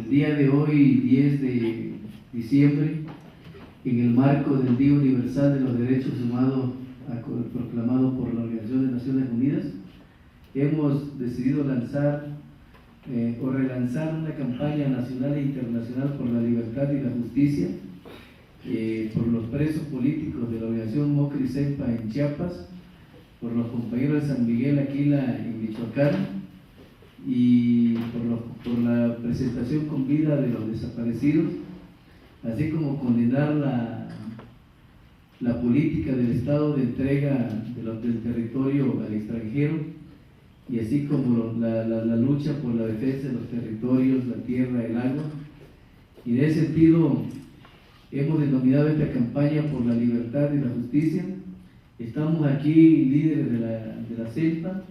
El día de hoy, 10 de diciembre, en el marco del Día Universal de los Derechos Humanos proclamado por la Organización de Naciones Unidas, hemos decidido lanzar o relanzar una campaña nacional e internacional por la libertad y la justicia por los presos políticos de la organización Mocri Sempa en Chiapas, por los compañeros de San Miguel Aquila en Michoacán y por la presentación con vida de los desaparecidos, así como condenar la política del Estado de entrega del territorio al extranjero, y así como la lucha por la defensa de los territorios, la tierra, el agua. Y en ese sentido hemos denominado esta campaña por la libertad y la justicia. Estamos aquí líderes de la CELPA,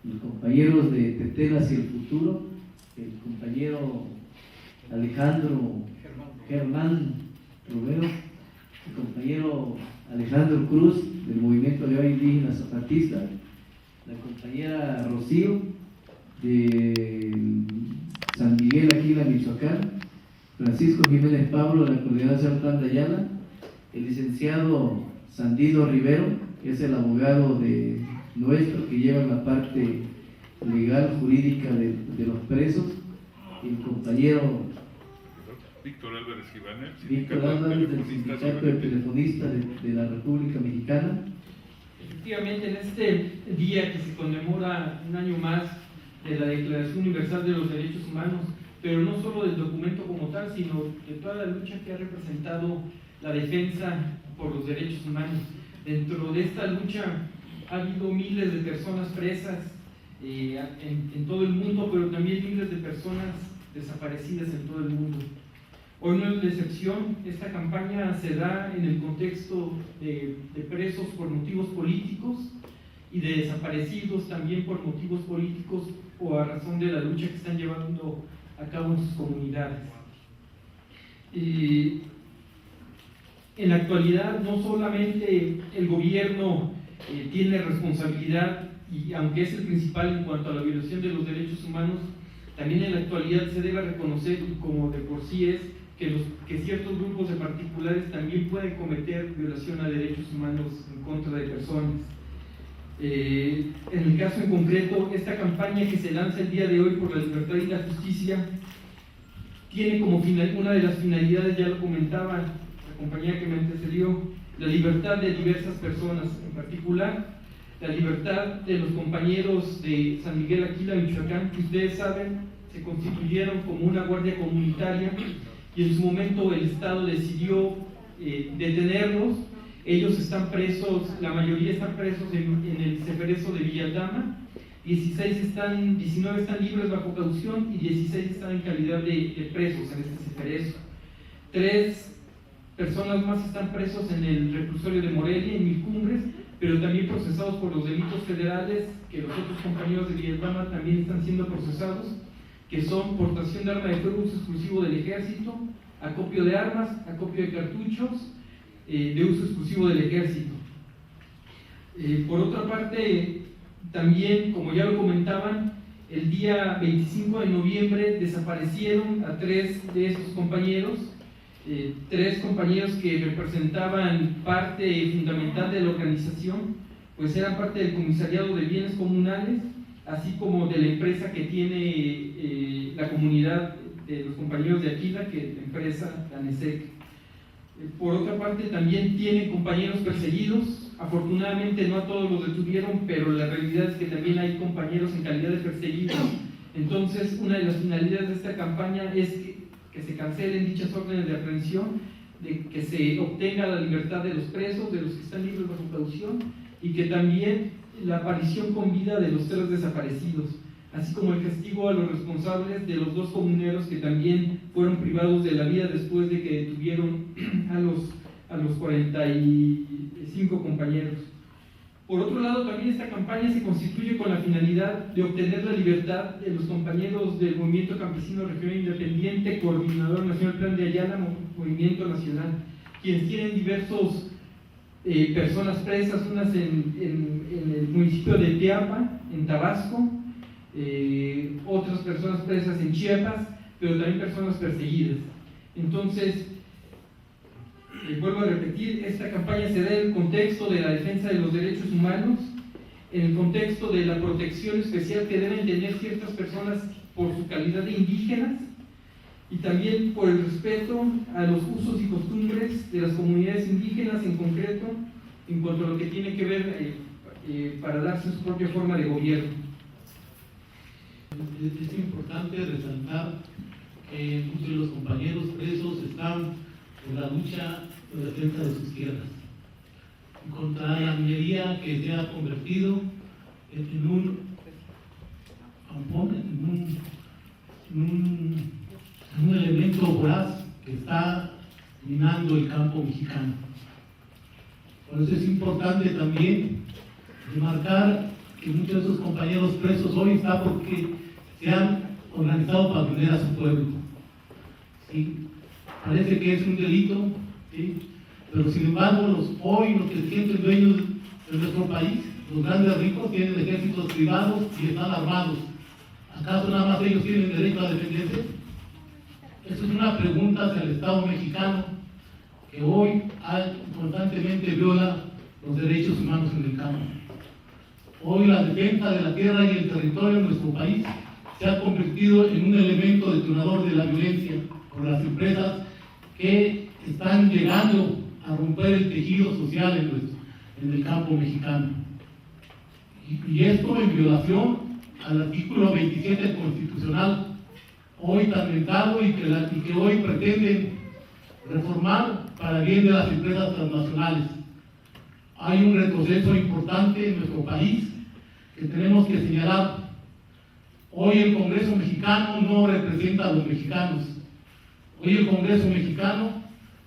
los compañeros de Tetela hacia el futuro, el compañero Alejandro Germán Romero, el compañero Alejandro Cruz del Movimiento Legal Indígena Zapatista, la compañera Rocío de San Miguel Aquila, Michoacán, Francisco Jiménez Pablo de la Coordinación Plan de Ayala, el licenciado Sandino Rivero, que es el abogado nuestro que lleva la parte legal, jurídica de los presos, y el compañero Víctor Álvarez Gibanes, del Sindicato de Telefonistas de la República Mexicana. Efectivamente, en este día que se conmemora un año más de la Declaración Universal de los Derechos Humanos, pero no solo del documento como tal, sino de toda la lucha que ha representado la defensa por los derechos humanos. Dentro de esta lucha ha habido miles de personas presas en todo el mundo, pero también miles de personas desaparecidas en todo el mundo. Hoy no es la excepción. Esta campaña se da en el contexto de presos por motivos políticos y de desaparecidos también por motivos políticos o a razón de la lucha que están llevando a cabo en sus comunidades. En la actualidad no solamente el gobierno tiene responsabilidad, y aunque es el principal en cuanto a la violación de los derechos humanos, también en la actualidad se debe reconocer, como de por sí es, que ciertos grupos de particulares también pueden cometer violación a derechos humanos en contra de personas. En el caso en concreto, esta campaña que se lanza el día de hoy por la libertad y la justicia tiene como una de las finalidades, ya lo comentaba la compañera que me antecedió, la libertad de diversas personas, en particular la libertad de los compañeros de San Miguel Aquila, Michoacán, que ustedes saben se constituyeron como una guardia comunitaria y en su momento el Estado decidió detenerlos. Ellos están presos, la mayoría están presos en el Ceferezo de Villadama, 19 están libres bajo caución y 16 están en calidad de presos en este Ceferezo. 3 personas más están presos en el reclusorio de Morelia, en Mil Cumbres, pero también procesados por los delitos federales, que los otros compañeros de Villadama también están siendo procesados, que son portación de arma de fuego, uso exclusivo del ejército, acopio de armas, acopio de cartuchos, de uso exclusivo del ejército. Por otra parte, también, como ya lo comentaban, el día 25 de noviembre desaparecieron a 3 de estos compañeros, 3 compañeros que representaban parte fundamental de la organización, pues eran parte del Comisariado de Bienes Comunales, así como de la empresa que tiene la comunidad de los compañeros de Aquila, que es la empresa Tanesec. Por otra parte, también tiene compañeros perseguidos. Afortunadamente no a todos los detuvieron, pero la realidad es que también hay compañeros en calidad de perseguidos. Entonces, una de las finalidades de esta campaña es que se cancelen dichas órdenes de aprehensión, de que se obtenga la libertad de los presos, de los que están libres bajo caución, y que también la aparición con vida de los 3 desaparecidos, así como el castigo a los responsables de los 2 comuneros que también fueron privados de la vida después de que detuvieron a los 45 compañeros. Por otro lado, también esta campaña se constituye con la finalidad de obtener la libertad de los compañeros del Movimiento Campesino Regional Independiente, Coordinador Nacional Plan de Ayala, Movimiento Nacional, quienes tienen diversos personas presas, unas en el municipio de Teapa, en Tabasco, otras personas presas en Chiapas, pero también personas perseguidas. Entonces, vuelvo a repetir, esta campaña se da en el contexto de la defensa de los derechos humanos, en el contexto de la protección especial que deben tener ciertas personas por su calidad de indígenas, y también por el respeto a los usos y costumbres de las comunidades indígenas en concreto, en cuanto a lo que tiene que ver para darse su propia forma de gobierno. Es importante resaltar que muchos de los compañeros presos están en la lucha de defensa de sus tierras contra la minería que se ha convertido en un elemento voraz que está minando el campo mexicano. Por eso es importante también remarcar que muchos de esos compañeros presos hoy están porque se han organizado para defender a su pueblo. ¿Sí? Parece que es un delito, ¿sí? Pero sin embargo hoy los que se sienten dueños de nuestro país, los grandes ricos, tienen ejércitos privados y están armados. ¿Acaso nada más ellos tienen derecho a defenderse? Esa es una pregunta hacia el Estado mexicano, que hoy constantemente viola los derechos humanos en el campo. Hoy la defensa de la tierra y el territorio en nuestro país se ha convertido en un elemento detonador de la violencia por las empresas que están llegando a romper el tejido social en el campo mexicano. Y esto en violación al artículo 27 constitucional, hoy tan mentado y que hoy pretenden reformar para el bien de las empresas transnacionales. Hay un retroceso importante en nuestro país que tenemos que señalar. Hoy el Congreso mexicano no representa a los mexicanos. Hoy el Congreso mexicano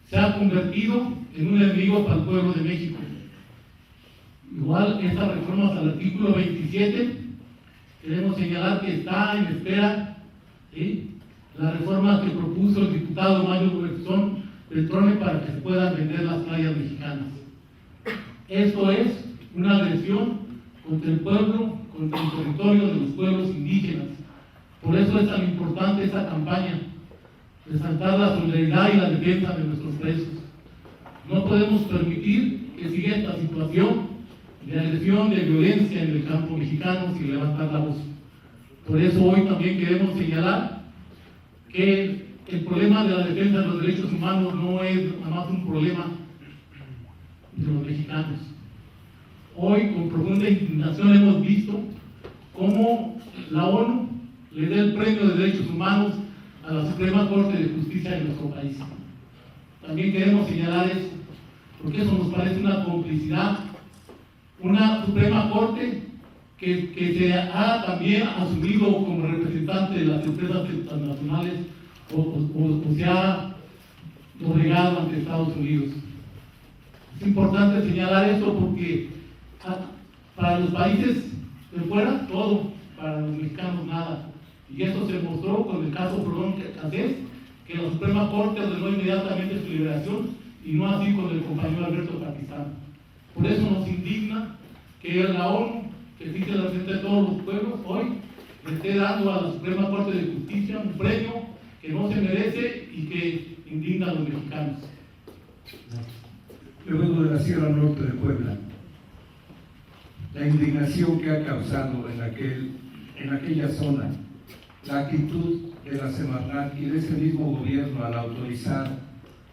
se ha convertido en un enemigo para el pueblo de México. Igual estas reformas al artículo 27, queremos señalar que está en espera, ¿sí?, la reforma que propuso el diputado Mario Beltrone para que se puedan vender las playas mexicanas. Esto es una agresión contra el pueblo, contra el territorio de los pueblos indígenas. Por eso es tan importante esta campaña, resaltar la solidaridad y la defensa de nuestros presos. No podemos permitir que siga esta situación de agresión, de violencia en el campo mexicano sin levantar la voz. Por eso hoy también queremos señalar que el problema de la defensa de los derechos humanos no es nada más un problema de los mexicanos. Hoy, con profunda indignación, hemos visto cómo la ONU le da el premio de derechos humanos a la Suprema Corte de Justicia de nuestro país. También queremos señalar eso, porque eso nos parece una complicidad. Una Suprema Corte que se ha también asumido como representante de las empresas transnacionales o se ha doblegado ante Estados Unidos. Es importante señalar esto porque para los países de fuera todo, para los mexicanos nada. Y esto se mostró con el caso Perdón Cassés, que la Suprema Corte ordenó inmediatamente su liberación, y no así con el compañero Alberto Pakistán. Por eso nos indigna que la ONU, que dice la frente de todos los pueblos, hoy le esté dando a la Suprema Corte de Justicia un premio que no se merece y que indigna a los mexicanos. Yo vengo de la Sierra Norte de Puebla. La indignación que ha causado en aquella zona, la actitud de la Semarnat y de ese mismo gobierno al autorizar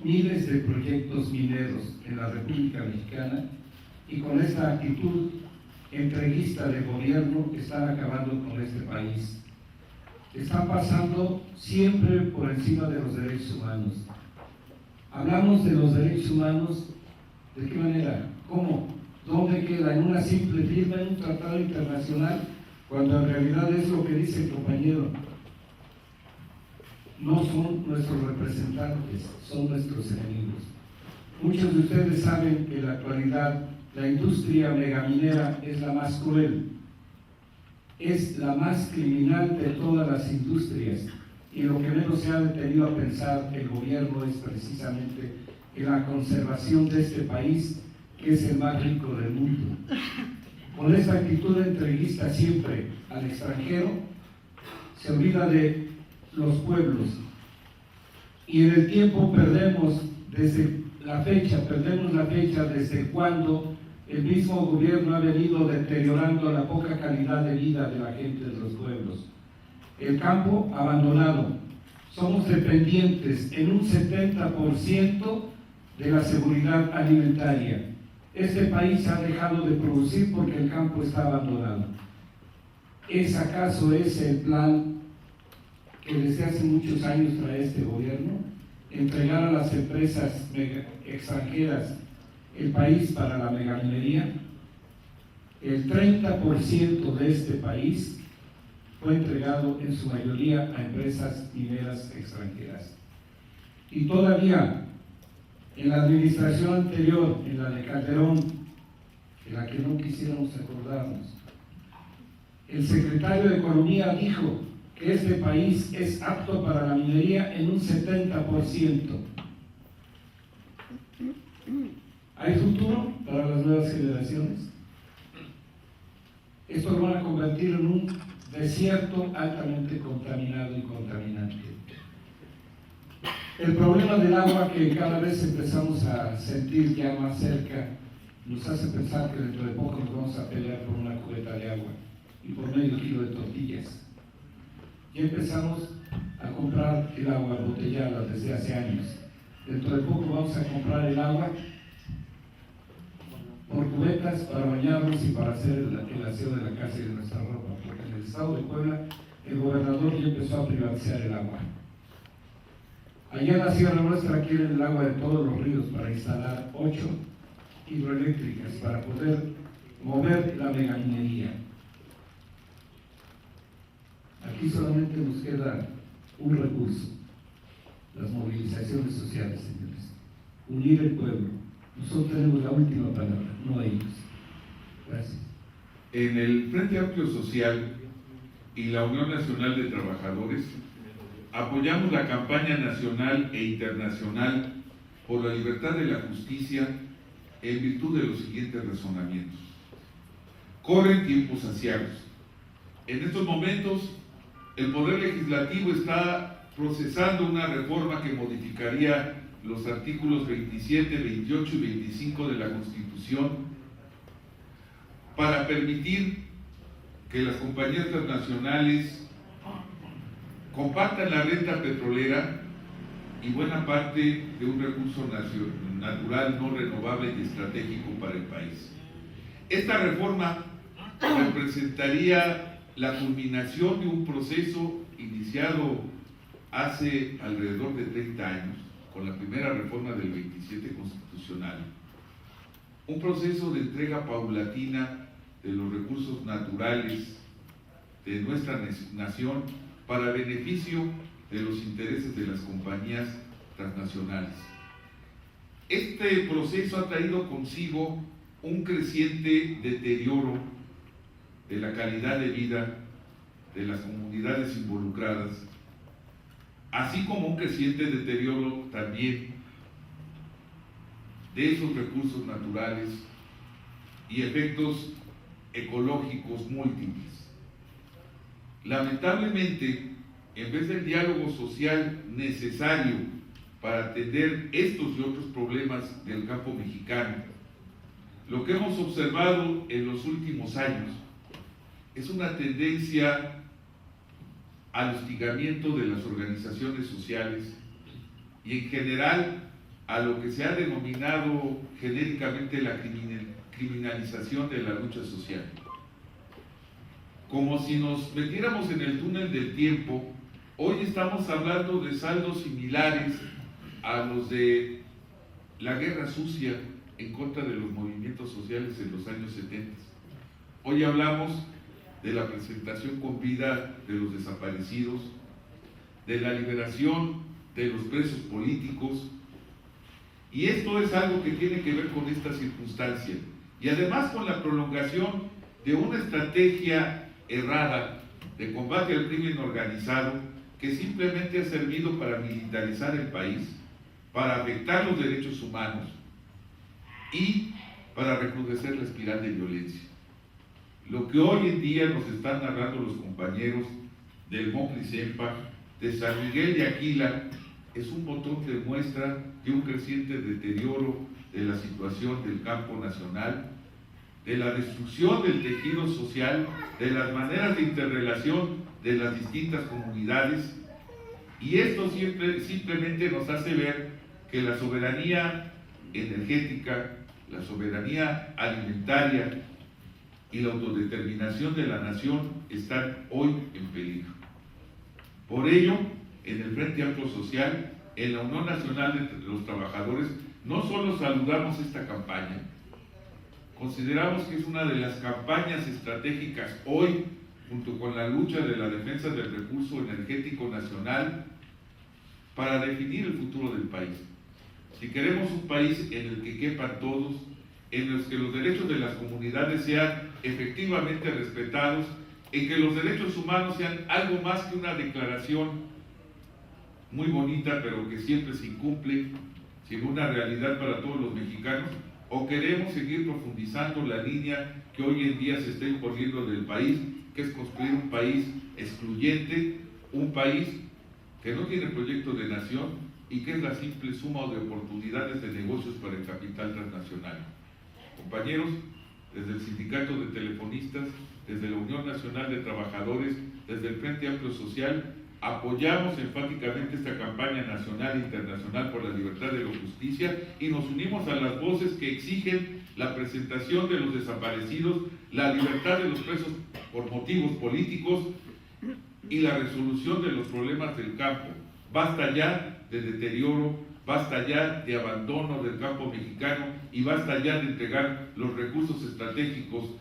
miles de proyectos mineros en la República Mexicana, y con esta actitud entreguista de gobierno están acabando con este país. Están pasando siempre por encima de los derechos humanos. Hablamos de los derechos humanos, ¿de qué manera? ¿Cómo? ¿Dónde queda? ¿En una simple firma, en un tratado internacional? Cuando en realidad es lo que dice el compañero. No son nuestros representantes, son nuestros enemigos. Muchos de ustedes saben que en la actualidad la industria megaminera es la más cruel, es la más criminal de todas las industrias, y lo que menos se ha detenido a pensar el gobierno es precisamente en la conservación de este país, que es el más rico del mundo. Con esta actitud entreguista siempre al extranjero, se olvida de los pueblos, y en el tiempo perdemos la fecha desde cuando el mismo gobierno ha venido deteriorando la poca calidad de vida de la gente de los pueblos. El campo abandonado. Somos dependientes en un 70% de la seguridad alimentaria. Este país ha dejado de producir porque el campo está abandonado. ¿Es acaso ese el plan que desde hace muchos años trae este gobierno? Entregar a las empresas extranjeras el país para la megaminería. El 30% de este país fue entregado en su mayoría a empresas mineras extranjeras. Y todavía en la administración anterior, en la de Calderón, en la que no quisiéramos acordarnos, el secretario de Economía dijo que este país es apto para la minería en un 70%. ¿Hay futuro para las nuevas generaciones? Esto lo van a convertir en un desierto altamente contaminado y contaminante. El problema del agua, que cada vez empezamos a sentir ya más cerca, nos hace pensar que dentro de poco nos vamos a pelear por una cubeta de agua y por medio kilo de tortillas. Ya empezamos a comprar el agua embotellada desde hace años. Dentro de poco vamos a comprar el agua por cubetas para bañarnos y para hacer el aseo de la casa y de nuestra ropa, porque en el estado de Puebla el gobernador ya empezó a privatizar el agua. Allá en la sierra nuestra quieren el agua de todos los ríos para instalar 8 hidroeléctricas para poder mover la megaminería. Aquí solamente nos queda un recurso: las movilizaciones sociales, señores. Unir el pueblo. Nosotros tenemos la última palabra, no ellos. Gracias. En el Frente Amplio Social y la Unión Nacional de Trabajadores apoyamos la campaña nacional e internacional por la libertad de la justicia en virtud de los siguientes razonamientos. Corren tiempos aciagos. En estos momentos, el Poder Legislativo está procesando una reforma que modificaría los artículos 27, 28 y 25 de la Constitución para permitir que las compañías transnacionales compartan la renta petrolera y buena parte de un recurso natural no renovable y estratégico para el país. Esta reforma representaría la culminación de un proceso iniciado hace alrededor de 30 años, con la primera reforma del 27 constitucional, un proceso de entrega paulatina de los recursos naturales de nuestra nación para beneficio de los intereses de las compañías transnacionales. Este proceso ha traído consigo un creciente deterioro de la calidad de vida de las comunidades involucradas, así como un creciente deterioro también de esos recursos naturales y efectos ecológicos múltiples. Lamentablemente, en vez del diálogo social necesario para atender estos y otros problemas del campo mexicano, lo que hemos observado en los últimos años es una tendencia al hostigamiento de las organizaciones sociales y en general a lo que se ha denominado genéricamente la criminalización de la lucha social. Como si nos metiéramos en el túnel del tiempo, hoy estamos hablando de saldos similares a los de la guerra sucia en contra de los movimientos sociales en los años 70. Hoy hablamos de la presentación con vida de los desaparecidos, de la liberación de los presos políticos, y esto es algo que tiene que ver con esta circunstancia, y además con la prolongación de una estrategia errada de combate al crimen organizado que simplemente ha servido para militarizar el país, para afectar los derechos humanos y para recrudecer la espiral de violencia. Lo que hoy en día nos están narrando los compañeros del Mocli Sempa, de San Miguel de Aquila es un botón de muestra de un creciente deterioro de la situación del campo nacional, de la destrucción del tejido social, de las maneras de interrelación de las distintas comunidades, y esto simplemente nos hace ver que la soberanía energética, la soberanía alimentaria y la autodeterminación de la nación están hoy en peligro. Por ello, en el Frente Amplio Social, en la Unión Nacional de los Trabajadores, no solo saludamos esta campaña, consideramos que es una de las campañas estratégicas hoy, junto con la lucha de la defensa del recurso energético nacional, para definir el futuro del país. Si queremos un país en el que quepan todos, en el que los derechos de las comunidades sean efectivamente respetados, en que los derechos humanos sean algo más que una declaración muy bonita, pero que siempre se incumple, sin una realidad para todos los mexicanos, o queremos seguir profundizando la línea que hoy en día se está imponiendo del país, que es construir un país excluyente, un país que no tiene proyecto de nación y que es la simple suma de oportunidades de negocios para el capital transnacional. Compañeros, desde el Sindicato de Telefonistas, desde la Unión Nacional de Trabajadores, desde el Frente Amplio Social, apoyamos enfáticamente esta campaña nacional e internacional por la libertad de la justicia y nos unimos a las voces que exigen la presentación de los desaparecidos, la libertad de los presos por motivos políticos y la resolución de los problemas del campo. Basta ya de deterioro, basta ya de abandono del campo mexicano y basta ya de entregar los recursos estratégicos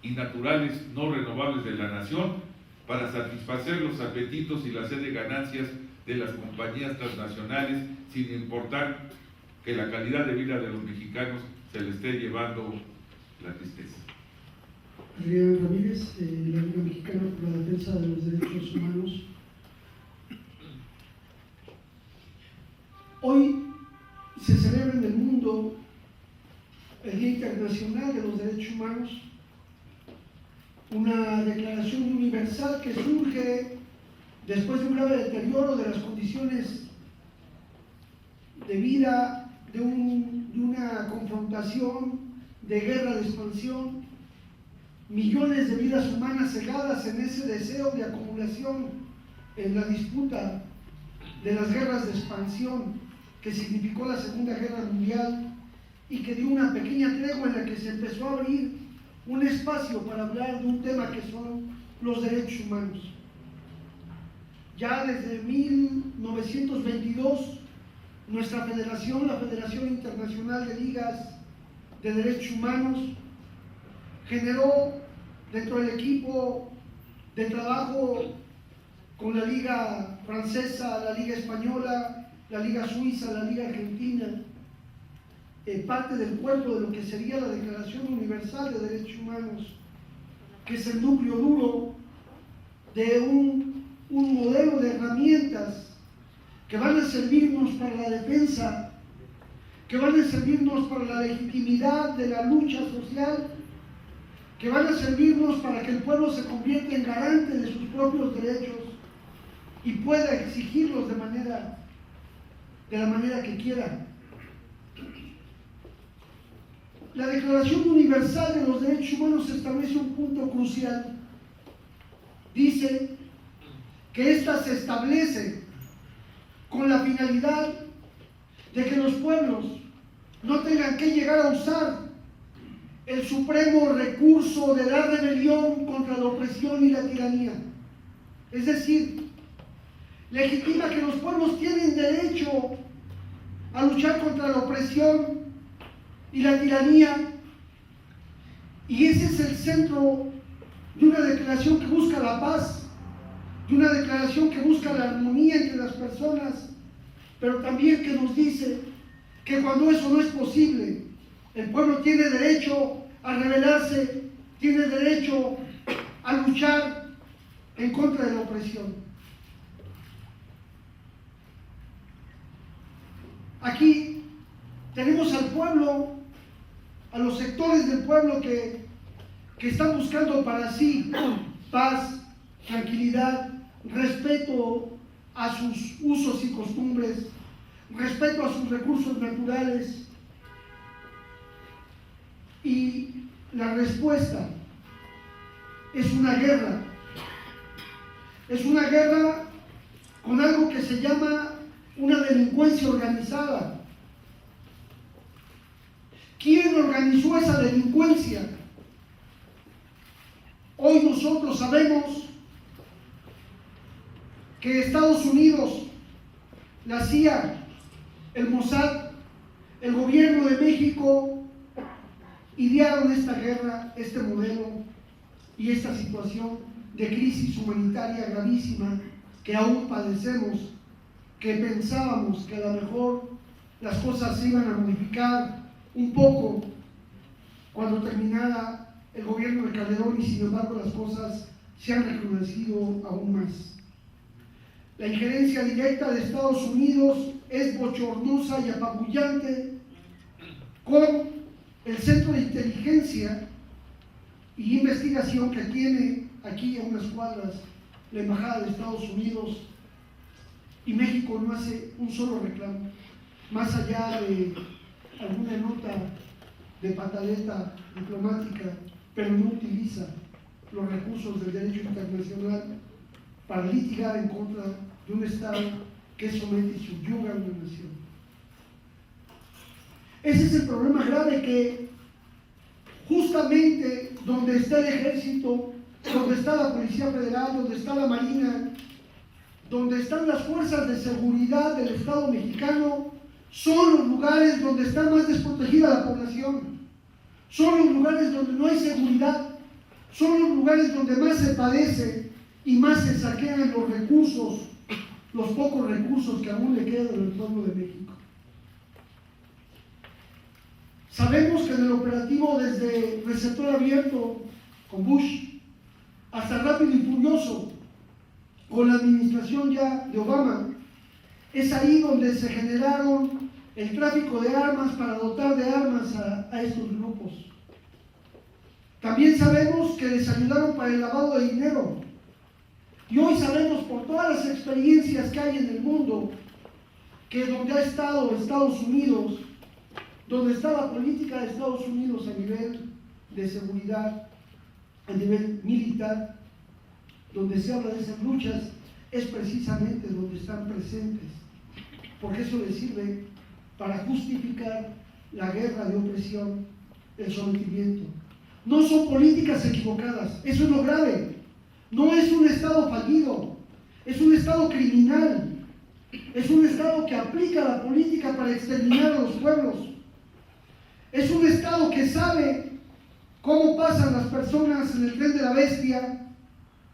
y naturales no renovables de la nación para satisfacer los apetitos y la sed de ganancias de las compañías transnacionales, sin importar que la calidad de vida de los mexicanos se le esté llevando la tristeza. Adrián Ramírez, la Liga Mexicana por la Defensa de los Derechos Humanos. Hoy se celebra en el mundo el Día Internacional de los Derechos Humanos, una declaración universal que surge después de un grave deterioro de las condiciones de vida, de una confrontación, de guerra de expansión, millones de vidas humanas cegadas en ese deseo de acumulación en la disputa de las guerras de expansión que significó la Segunda Guerra Mundial y que dio una pequeña tregua en la que se empezó a abrir un espacio para hablar de un tema que son los derechos humanos. Ya desde 1922, nuestra federación, la Federación Internacional de Ligas de Derechos Humanos, generó dentro del equipo de trabajo con la Liga Francesa, la Liga Española, la Liga Suiza, la Liga Argentina, parte del cuerpo de lo que sería la Declaración Universal de Derechos Humanos, que es el núcleo duro de un modelo de herramientas que van a servirnos para la defensa, que van a servirnos para la legitimidad de la lucha social, que van a servirnos para que el pueblo se convierta en garante de sus propios derechos y pueda exigirlos de la manera que quiera. La Declaración Universal de los Derechos Humanos establece un punto crucial. Dice que ésta se establece con la finalidad de que los pueblos no tengan que llegar a usar el supremo recurso de la rebelión contra la opresión y la tiranía. Es decir, legitima que los pueblos tienen derecho a luchar contra la opresión y la tiranía, y ese es el centro de una declaración que busca la paz, de una declaración que busca la armonía entre las personas, pero también que nos dice que cuando eso no es posible, el pueblo tiene derecho a rebelarse, tiene derecho a luchar en contra de la opresión. Aquí tenemos al pueblo, a los sectores del pueblo que están buscando para sí paz, tranquilidad, respeto a sus usos y costumbres, respeto a sus recursos naturales. Y la respuesta es una guerra. Es una guerra con algo que se llama una delincuencia organizada. ¿Quién organizó esa delincuencia? Hoy nosotros sabemos que Estados Unidos, la CIA, el Mossad, el gobierno de México idearon esta guerra, este modelo y esta situación de crisis humanitaria gravísima que aún padecemos, que pensábamos que a lo mejor las cosas se iban a modificar un poco cuando terminara el gobierno de Calderón, y sin embargo las cosas se han recrudecido aún más. La injerencia directa de Estados Unidos es bochornosa y apabullante, con el Centro de Inteligencia y Investigación que tiene aquí a unas cuadras la Embajada de Estados Unidos, y México no hace un solo reclamo, más allá de alguna nota de pataleta diplomática, pero no utiliza los recursos del derecho internacional para litigar en contra de un Estado que somete y subyuga a una nación. Ese es el problema grave, que justamente donde está el ejército, donde está la Policía Federal, donde está la Marina, donde están las fuerzas de seguridad del Estado mexicano, son los lugares donde está más desprotegida la población, son los lugares donde no hay seguridad, son los lugares donde más se padece y más se saquean los recursos, los pocos recursos que aún le quedan al pueblo de México. Sabemos que en el operativo desde Receptor Abierto con Bush hasta Rápido y Furioso con la administración ya de Obama, es ahí donde se generaron el tráfico de armas para dotar de armas a estos grupos. También sabemos que les ayudaron para el lavado de dinero. Y hoy sabemos por todas las experiencias que hay en el mundo que donde ha estado Estados Unidos, donde está la política de Estados Unidos a nivel de seguridad, a nivel militar, donde se habla de esas luchas, es precisamente donde están presentes, porque eso les sirve para justificar la guerra de opresión, el sometimiento. No son políticas equivocadas, eso es lo grave. No es un Estado fallido, es un Estado criminal, es un Estado que aplica la política para exterminar a los pueblos. Es un Estado que sabe cómo pasan las personas en el tren de la bestia,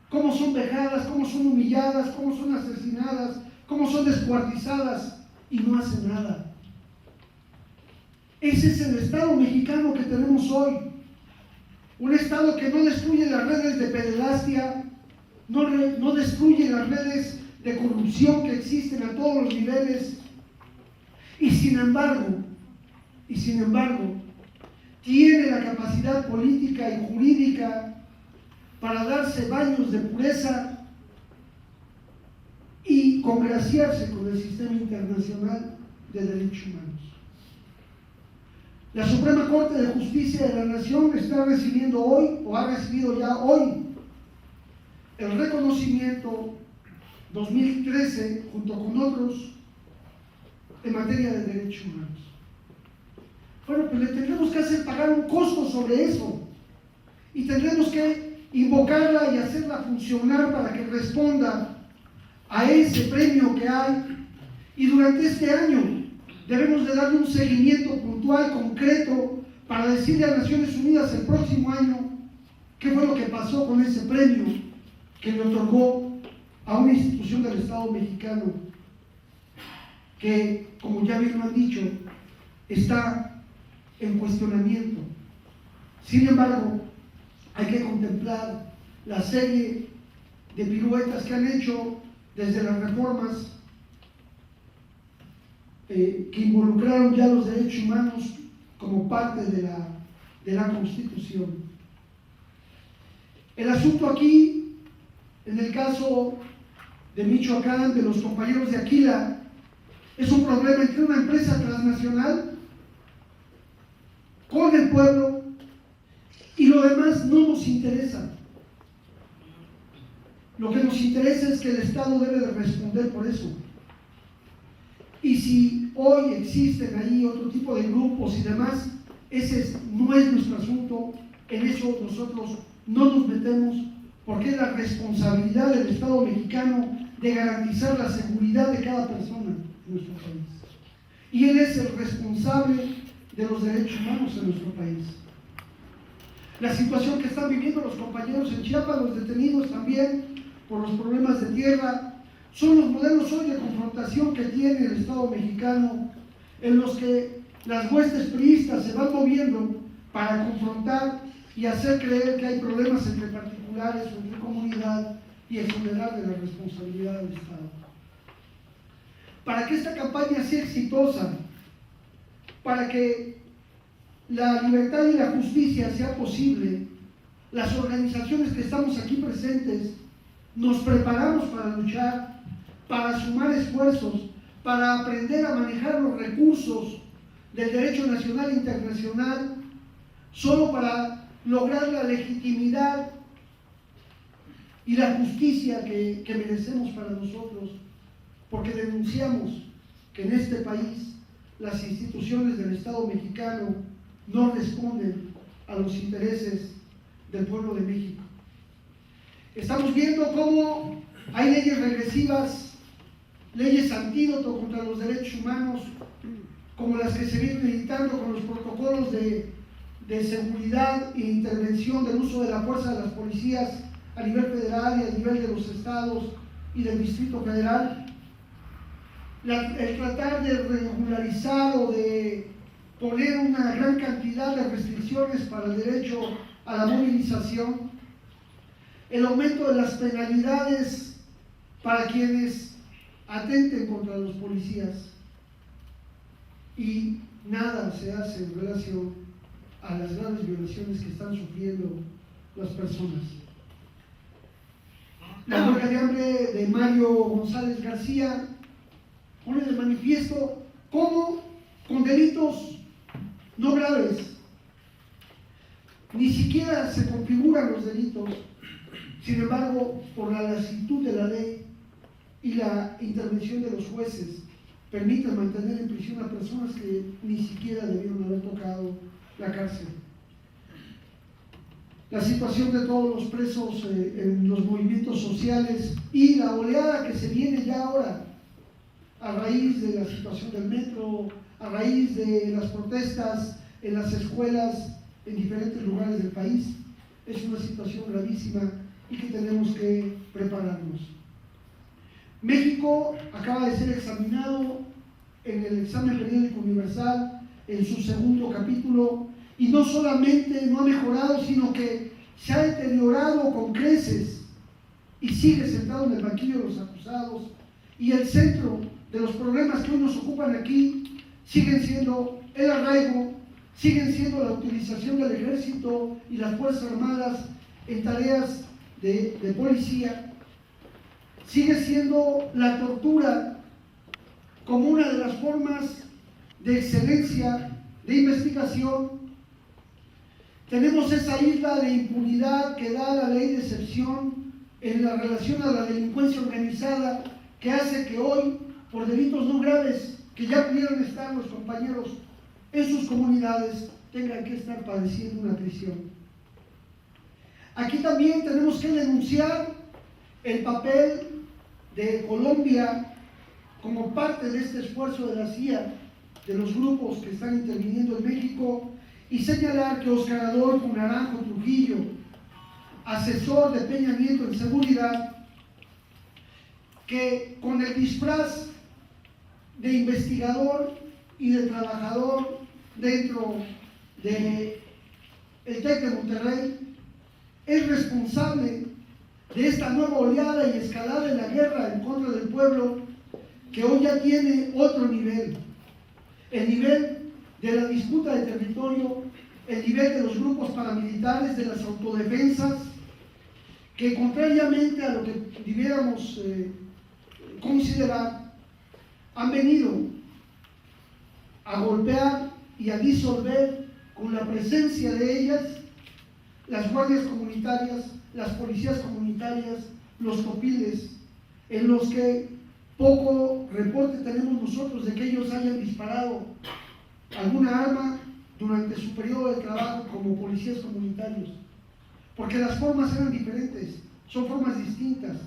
cómo son vejadas, cómo son humilladas, cómo son asesinadas, cómo son descuartizadas, y no hace nada. Ese es el Estado mexicano que tenemos hoy. Un Estado que no destruye las redes de pederastia, no destruye las redes de corrupción que existen a todos los niveles, y sin embargo, tiene la capacidad política y jurídica para darse baños de pureza y congraciarse con el sistema internacional de derechos humanos. La Suprema Corte de Justicia de la Nación está recibiendo hoy, o ha recibido ya hoy, el reconocimiento 2013, junto con otros, en materia de derechos humanos. Bueno, pues le tendremos que hacer pagar un costo sobre eso, y tendremos que invocarla y hacerla funcionar para que responda a ese premio que hay, y durante este año debemos de darle un seguimiento puntual, concreto, para decirle a Naciones Unidas el próximo año qué fue lo que pasó con ese premio que le otorgó a una institución del Estado mexicano que, como ya bien lo han dicho, está en cuestionamiento. Sin embargo, hay que contemplar la serie de piruetas que han hecho desde las reformas que involucraron ya los derechos humanos como parte de la Constitución. El asunto aquí, en el caso de Michoacán, de los compañeros de Aquila, es un problema entre una empresa transnacional con el pueblo, y lo demás no nos interesa. Lo que nos interesa es que el Estado debe de responder por eso. Y si hoy existen ahí otro tipo de grupos y demás, ese no es nuestro asunto, en eso nosotros no nos metemos, porque es la responsabilidad del Estado mexicano de garantizar la seguridad de cada persona en nuestro país. Y él es el responsable de los derechos humanos en nuestro país. La situación que están viviendo los compañeros en Chiapas, los detenidos también por los problemas de tierra, son los modelos hoy de confrontación que tiene el Estado mexicano, en los que las huestes priistas se van moviendo para confrontar y hacer creer que hay problemas entre particulares o entre comunidad y exonerar de la responsabilidad del Estado. Para que esta campaña sea exitosa, para que la libertad y la justicia sea posible, las organizaciones que estamos aquí presentes nos preparamos para luchar, para sumar esfuerzos, para aprender a manejar los recursos del derecho nacional e internacional, solo para lograr la legitimidad y la justicia que merecemos para nosotros, porque denunciamos que en este país las instituciones del Estado mexicano no responden a los intereses del pueblo de México. Estamos viendo cómo hay leyes regresivas, leyes antídoto contra los derechos humanos, como las que se vienen editando con los protocolos de seguridad e intervención del uso de la fuerza de las policías a nivel federal y a nivel de los estados y del Distrito Federal. El tratar de regularizar o de poner una gran cantidad de restricciones para el derecho a la movilización, el aumento de las penalidades para quienes atenten contra los policías, y nada se hace en relación a las graves violaciones que están sufriendo las personas. La huelga de hambre de Mario González García pone de manifiesto cómo con delitos no graves, ni siquiera se configuran los delitos, sin embargo, por la lasitud de la ley y la intervención de los jueces, permiten mantener en prisión a personas que ni siquiera debieron haber tocado la cárcel. La situación de todos los presos en los movimientos sociales y la oleada que se viene ya ahora a raíz de la situación del metro, a raíz de las protestas en las escuelas en diferentes lugares del país, es una situación gravísima y que tenemos que prepararnos. México acaba de ser examinado en el examen periódico universal en su segundo capítulo, y no solamente no ha mejorado, sino que se ha deteriorado con creces y sigue sentado en el banquillo de los acusados, y el centro de los problemas que hoy nos ocupan aquí siguen siendo el arraigo, siguen siendo la utilización del ejército y las fuerzas armadas en tareas de policía, sigue siendo la tortura como una de las formas de excelencia de investigación. Tenemos esa isla de impunidad que da la ley de excepción en la relación a la delincuencia organizada, que hace que hoy, por delitos no graves, que ya pudieron estar los compañeros en sus comunidades, tengan que estar padeciendo una prisión. Aquí también tenemos que denunciar el papel de Colombia como parte de este esfuerzo de la CIA, de los grupos que están interviniendo en México, y señalar que Óscar Adolfo Naranjo Trujillo, asesor de Peña Nieto en seguridad, que con el disfraz de investigador y de trabajador dentro del TEC de Monterrey, es responsable de esta nueva oleada y escalada de la guerra en contra del pueblo, que hoy ya tiene otro nivel, el nivel de la disputa de territorio, el nivel de los grupos paramilitares, de las autodefensas, que contrariamente a lo que debiéramos considerar, han venido a golpear y a disolver con la presencia de ellas las guardias comunitarias, las policías comunitarias, los copiles, en los que poco reporte tenemos nosotros de que ellos hayan disparado alguna arma durante su periodo de trabajo como policías comunitarios, porque las formas eran diferentes, son formas distintas,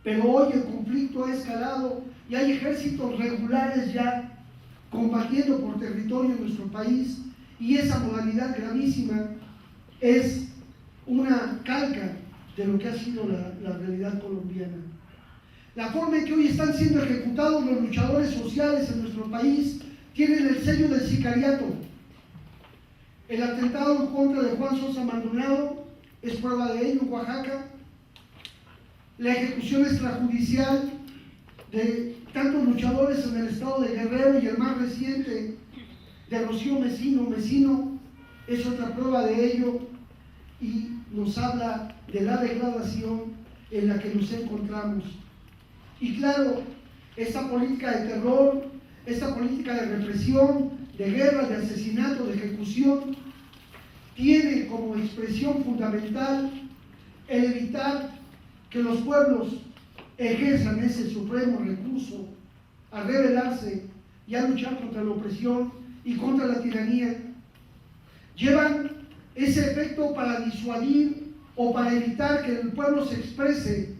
pero hoy el conflicto ha escalado y hay ejércitos regulares ya combatiendo por territorio en nuestro país, y esa modalidad gravísima es una calca de lo que ha sido la realidad colombiana. La forma en que hoy están siendo ejecutados los luchadores sociales en nuestro país tienen el sello del sicariato. El atentado en contra de Juan Sosa Maldonado es prueba de ello en Oaxaca. La ejecución extrajudicial de tantos luchadores en el estado de Guerrero y el más reciente de Rocío Mesino es otra prueba de ello, y nos habla de la degradación en la que nos encontramos. Y claro, esta política de terror, esta política de represión, de guerra, de asesinato, de ejecución, tiene como expresión fundamental el evitar que los pueblos ejerzan ese supremo recurso a rebelarse y a luchar contra la opresión y contra la tiranía. Llevan ese efecto para disuadir o para evitar que el pueblo se exprese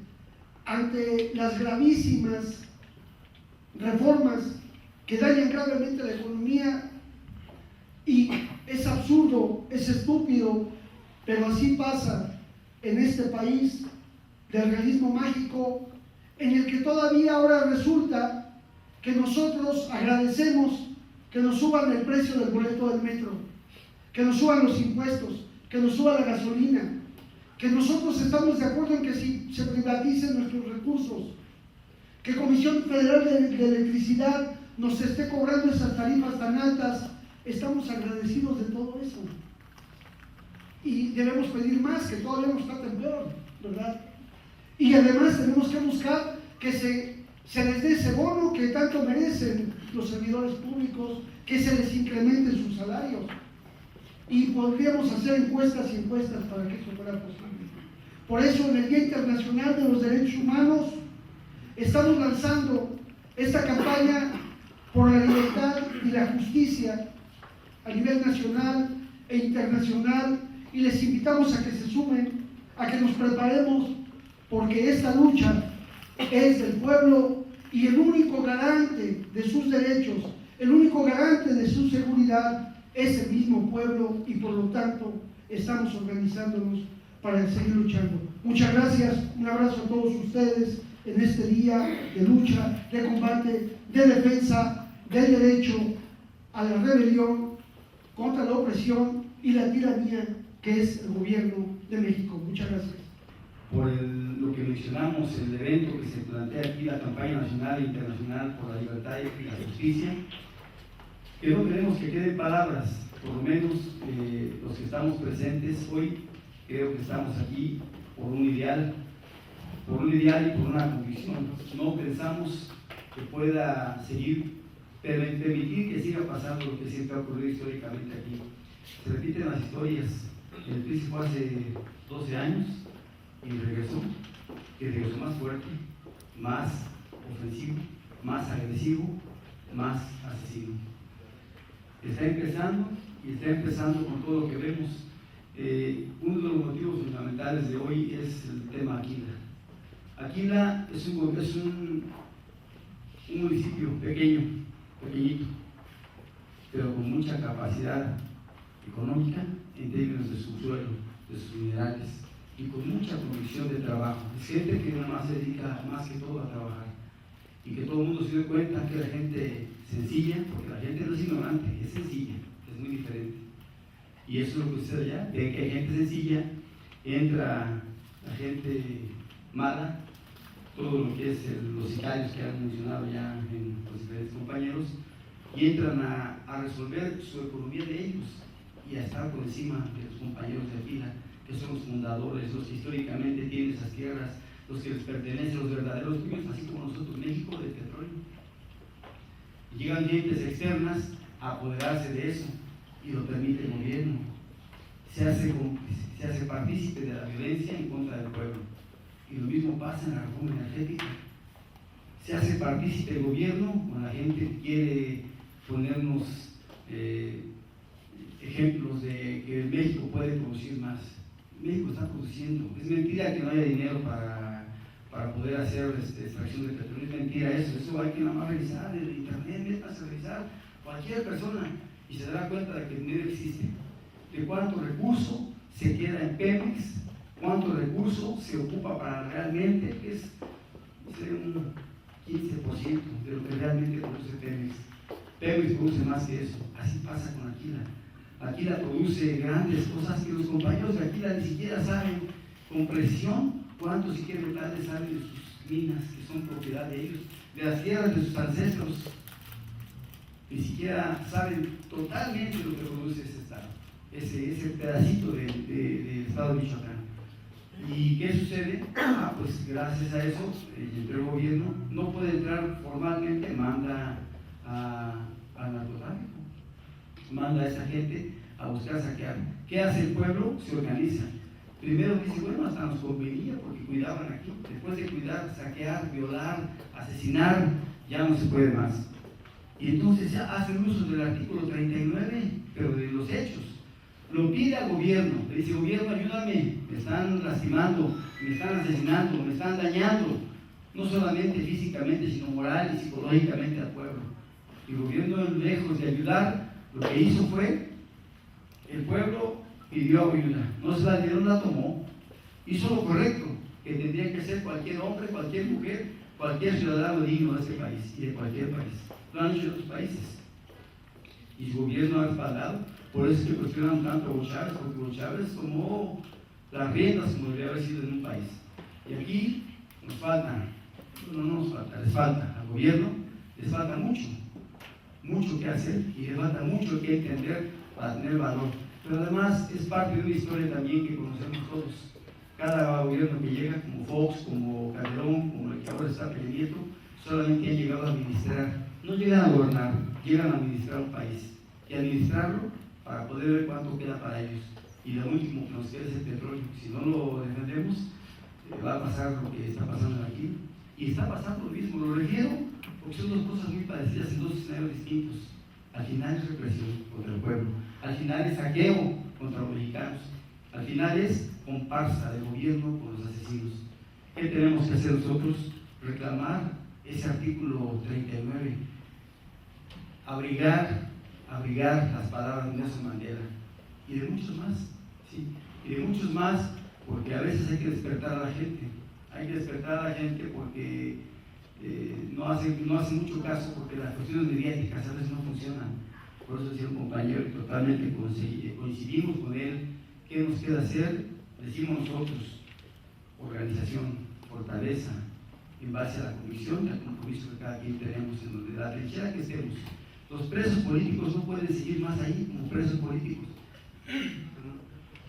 ante las gravísimas reformas que dañan gravemente la economía. Y es absurdo, es estúpido, pero así pasa en este país del realismo mágico, en el que todavía ahora resulta que nosotros agradecemos que nos suban el precio del boleto del metro, que nos suban los impuestos, que nos suba la gasolina, que nosotros estamos de acuerdo en que si se privaticen nuestros recursos, que Comisión Federal de Electricidad nos esté cobrando esas tarifas tan altas. Estamos agradecidos de todo eso. Y debemos pedir más, que todavía no está tan peor, ¿verdad? Y además tenemos que buscar que se les dé ese bono que tanto merecen los servidores públicos, que se les incrementen sus salarios. Y podríamos hacer encuestas y encuestas para que esto fuera posible. Por eso, en el Día Internacional de los Derechos Humanos, estamos lanzando esta campaña por la libertad y la justicia a nivel nacional e internacional, y les invitamos a que se sumen, a que nos preparemos, porque esta lucha es del pueblo, y el único garante de sus derechos, el único garante de su seguridad es el mismo pueblo, y por lo tanto estamos organizándonos para seguir luchando. Muchas gracias, un abrazo a todos ustedes en este día de lucha, de combate, de defensa del derecho a la rebelión contra la opresión y la tiranía que es el gobierno de México. Muchas gracias. Por lo que mencionamos, el evento que se plantea aquí, la campaña nacional e internacional por la libertad y la justicia, que no queremos que queden palabras, por lo menos los que estamos presentes hoy, creo que estamos aquí por un ideal y por una convicción. No pensamos que pueda seguir, permitir que siga pasando lo que siempre ha ocurrido históricamente aquí. Se repiten las historias. El PRI fue hace 12 años y regresó más fuerte, más ofensivo, más agresivo, más asesino. Está empezando con todo lo que vemos. Uno de los motivos fundamentales de hoy es el tema Aquila. Aquila es un municipio pequeñito, pero con mucha capacidad económica en términos de su suelo, de sus minerales, y con mucha convicción de trabajo. Es gente que nada más se dedica más que todo a trabajar, y que todo el mundo se dé cuenta que la gente sencilla, porque la gente no es ignorante, es sencilla, es muy diferente. Y eso es lo que sucede allá, ve que hay gente sencilla, entra la gente mala, todo lo que es los sicarios que han mencionado ya en los diferentes compañeros, y entran a resolver su economía de ellos y a estar por encima de los compañeros de fila, que son los fundadores, los que históricamente tienen esas tierras, los que les pertenecen, los verdaderos dueños, así como nosotros, México, del petróleo. Y llegan gentes externas a apoderarse de eso y lo permite el gobierno. Se hace partícipe de la violencia en contra del pueblo. Y lo mismo pasa en la reforma energética. Se hace partícipe el gobierno cuando la gente quiere ponernos ejemplos de que México puede producir más. México está produciendo. Es mentira que no haya dinero para poder hacer extracción de petróleo. Es mentira eso. Eso hay que nada más revisar en internet, métase a revisar cualquier persona y se dará cuenta de que el dinero existe. De cuánto recurso se queda en Pemex, cuánto recurso se ocupa para realmente, que es un 15% de lo que realmente produce Pemex. Pemex produce más que eso. Así pasa con Aquila. Aquila produce grandes cosas que los compañeros de Aquila ni siquiera saben con precisión cuántos siquiera metales salen de sus minas, que son propiedad de ellos, de las tierras de sus ancestros. Ni siquiera saben totalmente lo que produce ese estado, ese pedacito del estado de Michoacán. ¿Y qué sucede? Pues gracias a eso, el gobierno no puede entrar formalmente, manda al narcotráfico, manda a esa gente a buscar saquear. ¿Qué hace el pueblo? Se organiza. Primero dice, bueno, hasta nos convenía porque cuidaban aquí. Después de cuidar, saquear, violar, asesinar, ya no se puede más. Y entonces ya hacen uso del artículo 39, pero de los hechos. Lo pide al gobierno, le dice, gobierno, ayúdame, me están lastimando, me están asesinando, me están dañando, no solamente físicamente, sino moral y psicológicamente al pueblo. Y el gobierno, lejos de ayudar, lo que hizo fue, el pueblo pidió ayuda, no se la dieron, la tomó, hizo lo correcto, que tendría que hacer cualquier hombre, cualquier mujer, cualquier ciudadano digno de este país y de cualquier país. Lo han hecho en otros países. Y su gobierno ha respaldado. Por eso es que cuestionan tanto a Hugo Chávez, porque Hugo Chávez tomó las riendas como debería haber sido en un país. Y aquí nos falta, no nos falta, les falta al gobierno, les falta mucho que hacer y les falta mucho que entender para tener valor. Pero además es parte de una historia también que conocemos todos. Cada gobierno que llega, como Fox, como Calderón, como el que ahora está Peña Nieto, solamente han llegado a administrar. No llegan a gobernar, llegan a administrar un país. Y administrarlo para poder ver cuánto queda para ellos. Y lo último que nos queda es el petróleo. Si no lo defendemos, va a pasar lo que está pasando aquí. Y está pasando lo mismo, lo refiero, porque son dos cosas muy parecidas en dos escenarios distintos. Al final es represión contra el pueblo. Al final es saqueo contra los mexicanos. Al final es comparsa del gobierno con los asesinos. ¿Qué tenemos que hacer nosotros? Reclamar ese artículo 39. Abrigar las palabras de Nelson Mandela y de muchos más, ¿sí? Y de muchos más, porque a veces hay que despertar a la gente, porque no hace mucho caso, porque las cuestiones mediáticas a veces no funcionan. Por eso decía un compañero, totalmente coincidimos con él. ¿Qué nos queda hacer? Decimos nosotros, organización, fortaleza, en base a la convicción y al compromiso que cada quien tenemos en donde la trinchera que estemos. Los presos políticos no pueden seguir más ahí como presos políticos.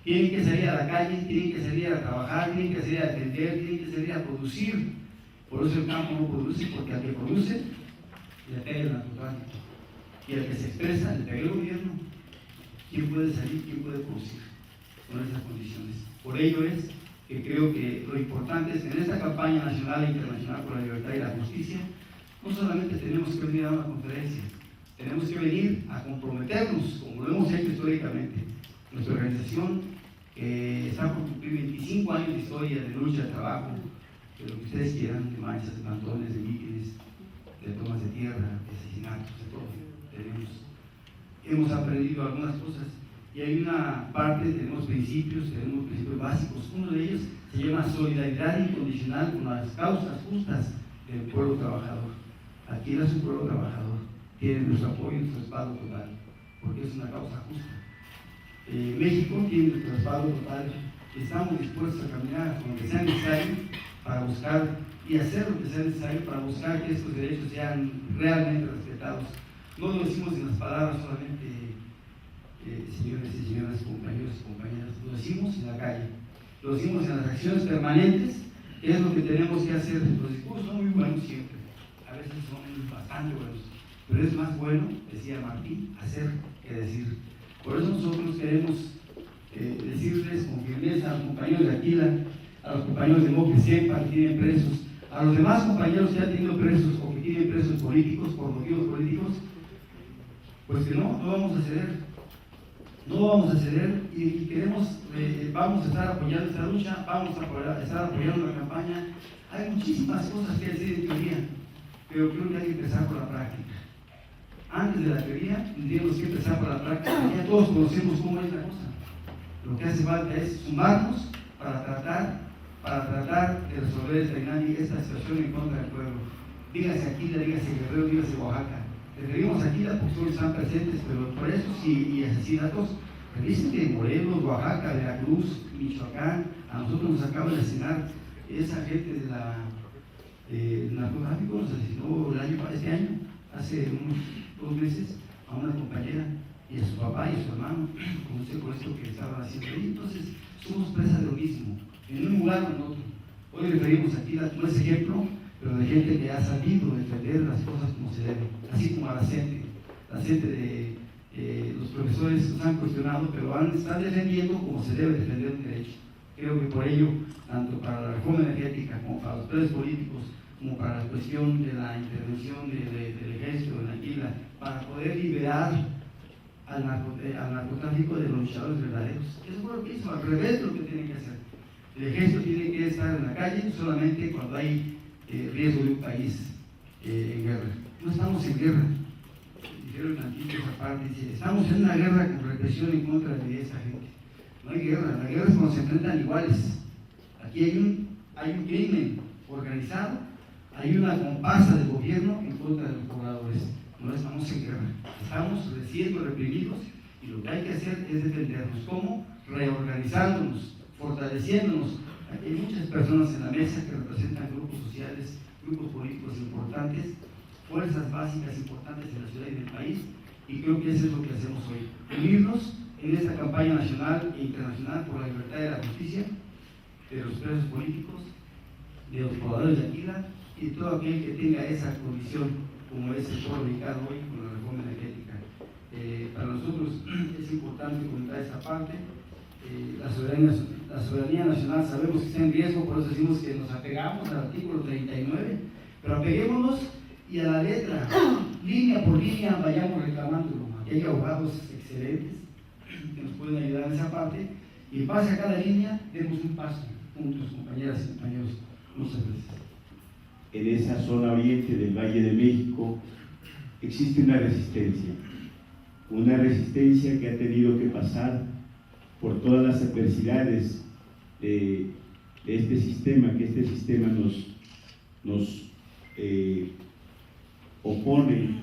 Tienen que salir a la calle, tienen que salir a trabajar, tienen que salir a defender, tienen que salir a producir. Por eso el campo no produce, porque al que produce le pega el narcotráfico. Y al que se expresa le pega el gobierno. ¿Quién puede salir? ¿Quién puede producir con esas condiciones? Por ello es que creo que lo importante es que en esta campaña nacional e internacional por la libertad y la justicia, no solamente tenemos que venir a una conferencia, tenemos que venir a comprometernos, como lo hemos hecho históricamente. Nuestra organización está por cumplir 25 años de historia, de lucha, de trabajo, de lo que ustedes quieran, de manchas, de plantones, de mítines, de tomas de tierra, de asesinatos, de todo. Hemos aprendido algunas cosas y hay una parte, tenemos principios básicos. Uno de ellos se llama solidaridad incondicional con las causas justas del pueblo trabajador. Aquí es un pueblo trabajador, tiene nuestro apoyo y nuestro respaldo total, porque es una causa justa. México tiene nuestro respaldo total. Estamos dispuestos a caminar con lo que sea necesario para buscar y hacer lo que sea necesario para buscar que estos derechos sean realmente respetados. No lo decimos en las palabras solamente, señores y señoras, compañeros y compañeras, lo decimos en la calle, lo decimos en las acciones permanentes ¿Qué es lo que tenemos que hacer? Los discursos son muy buenos siempre, a veces son bastante buenos, pero es más bueno, decía Martín, hacer que decir. Por eso nosotros queremos decirles con firmeza a los compañeros de Aquila, a los compañeros de MOC de CIEPA que tienen presos, a los demás compañeros que han tenido presos o que tienen presos políticos por motivos políticos, pues que no vamos a ceder. No vamos a ceder y queremos, vamos a estar apoyando esta lucha, vamos a estar apoyando la campaña. Hay muchísimas cosas que decir en teoría, pero creo que hay que empezar por la práctica. Antes de la teoría, tendríamos que empezar por la práctica. Ya todos conocemos cómo es la cosa. Lo que hace falta es sumarnos para tratar de resolver esta situación en contra del pueblo. Dígase Aquila, dígase Guerrero, dígase Oaxaca. Referimos a Aquila porque todos están presentes, pero presos y asesinatos, dicen que en Morelos, Oaxaca, Veracruz, Michoacán, a nosotros nos acaban de asesinar esa gente del narcotráfico, nos asesinó este año, hace unos 2 meses, a una compañera y a su papá y a su hermano, con esto que estaban haciendo ahí. Entonces, somos presas de lo mismo, en un lugar o en otro. Hoy referimos a Aquila como ese ejemplo, pero de gente que ha sabido defender las cosas como se debe, así como a la gente. La gente de los profesores nos han cuestionado, pero están defendiendo como se debe defender un derecho. Creo que por ello, tanto para la reforma energética, como para los presos políticos, como para la cuestión de la intervención del ejército en Aquila, para poder liberar al narcotráfico de los luchadores verdaderos. Eso fue lo que hizo, al revés de lo que tienen que hacer. El ejército tiene que estar en la calle solamente cuando hay riesgo de un país en guerra. No estamos en guerra. Dijeron aquí esa parte, dice, estamos en una guerra con represión en contra de esa gente. No hay guerra, la guerra es cuando se enfrentan iguales. Aquí hay un crimen organizado, hay una comparsa del gobierno en contra de los pobladores. No estamos en guerra, estamos siendo reprimidos y lo que hay que hacer es defendernos. ¿Cómo? Reorganizándonos, fortaleciéndonos. Hay muchas personas en la mesa que representan grupos sociales, grupos políticos importantes, fuerzas básicas importantes en la ciudad y en el país, y creo que eso es lo que hacemos hoy. Unirnos en esta campaña nacional e internacional por la libertad y la justicia de los presos políticos, de los pobladores de Aquila y todo aquel que tenga esa condición, como es el pueblo mexicano hoy con la reforma energética. Para nosotros es importante comentar esta parte. La soberanía nacional sabemos que está en riesgo, por eso decimos que nos apegamos al artículo 39, pero apeguémonos y a la letra, línea por línea, vayamos reclamándolo. Aquí hay abogados excelentes que nos pueden ayudar en esa parte, y en base a cada línea demos un paso juntos, compañeras y compañeros. Muchas gracias. En esa zona oriente del Valle de México existe una resistencia que ha tenido que pasar por todas las adversidades de este sistema, que este sistema nos opone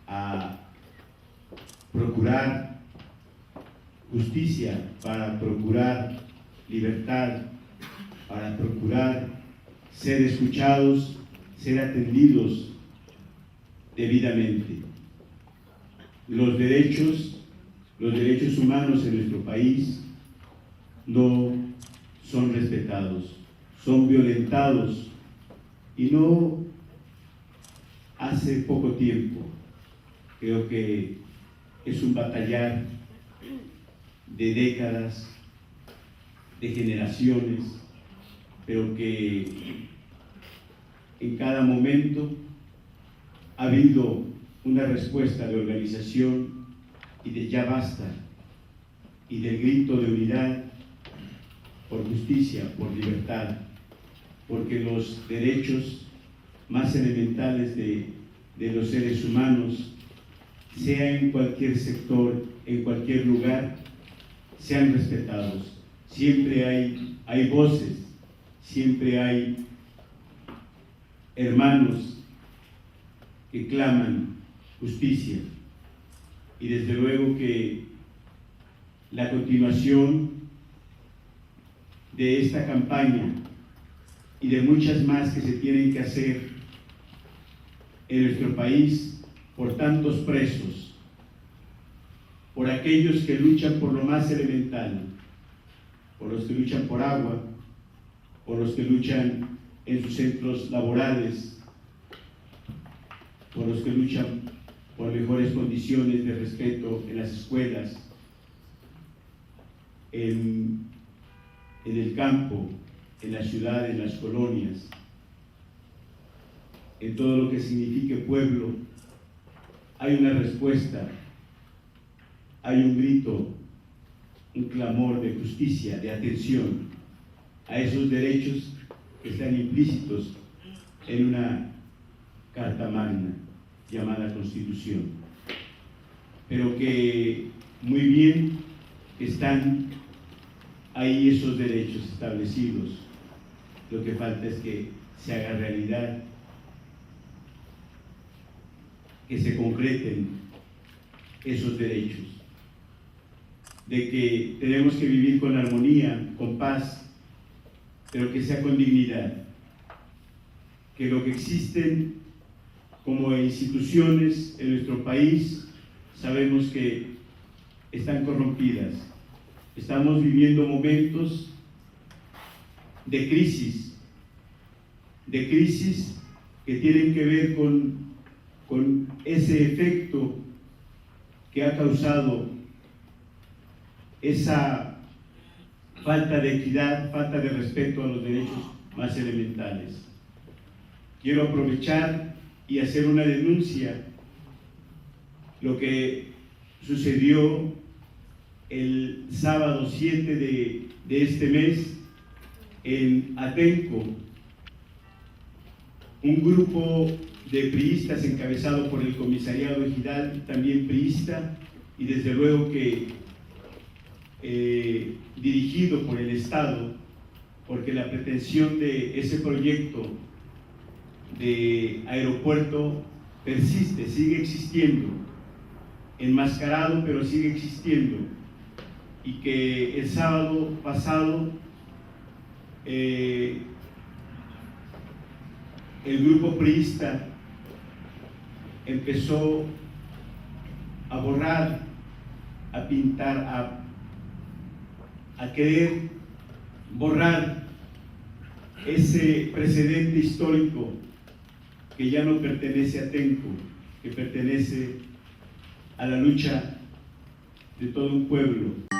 a procurar justicia, para procurar libertad, para procurar ser escuchados, ser atendidos debidamente. Los derechos humanos en nuestro país no son respetados, son violentados, y no hace poco tiempo. Creo que es un batallar de décadas, de generaciones, pero que en cada momento ha habido una respuesta de organización y de ya basta, y del grito de unidad por justicia, por libertad, porque los derechos más elementales de los seres humanos, sea en cualquier sector, en cualquier lugar, sean respetados. Siempre hay voces, siempre hay hermanos que claman justicia, y desde luego que la continuación de esta campaña y de muchas más que se tienen que hacer en nuestro país por tantos presos, por aquellos que luchan por lo más elemental, por los que luchan por agua, por los que luchan en sus centros laborales, por los que luchan por mejores condiciones de respeto en las escuelas, en el campo, en la ciudad, en las colonias, en todo lo que signifique pueblo. Hay una respuesta, hay un grito, un clamor de justicia, de atención a esos derechos que están implícitos en una Carta Magna llamada Constitución, pero que muy bien están ahí esos derechos establecidos. Lo que falta es que se haga realidad, que se concreten esos derechos, de que tenemos que vivir con armonía, con paz, pero que sea con dignidad, que lo que existen como instituciones en nuestro país sabemos que están corrompidas. Estamos viviendo momentos de crisis que tienen que ver con ese efecto que ha causado esa falta de equidad, falta de respeto a los derechos más elementales. Quiero aprovechar y hacer una denuncia. Lo que sucedió el sábado 7 de este mes en Atenco, un grupo de priistas encabezado por el comisariado ejidal, también priista, y desde luego que dirigido por el Estado, porque la pretensión de ese proyecto de aeropuerto persiste, sigue existiendo, enmascarado, pero sigue existiendo, y que el sábado pasado el grupo priista empezó a borrar, a pintar, a querer borrar ese precedente histórico que ya no pertenece a Atenco, que pertenece a la lucha de todo un pueblo.